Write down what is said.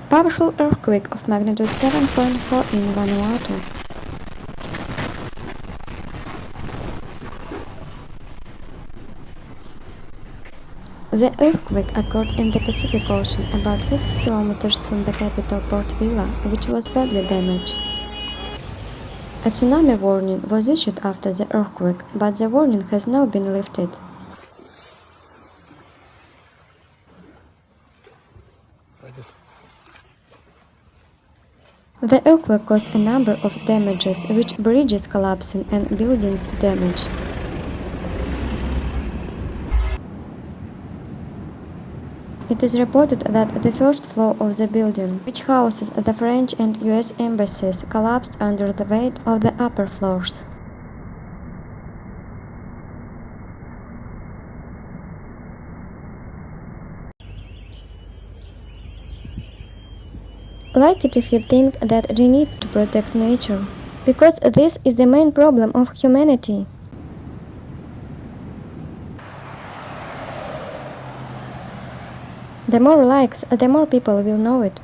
Powerful earthquake of magnitude 7.4 in Vanuatu. The earthquake occurred in the Pacific Ocean, about 50 kilometers from the capital Port Vila, which was badly damaged. A tsunami warning was issued after the earthquake, but the warning has now been lifted. The earthquake caused a number of damages, which bridges collapsing and buildings damaged. It is reported that the first floor of the building, which houses the French and US embassies, collapsed under the weight of the upper floors. Like it if you think that we need to protect nature, because this is the main problem of humanity. The more likes, the more people will know it.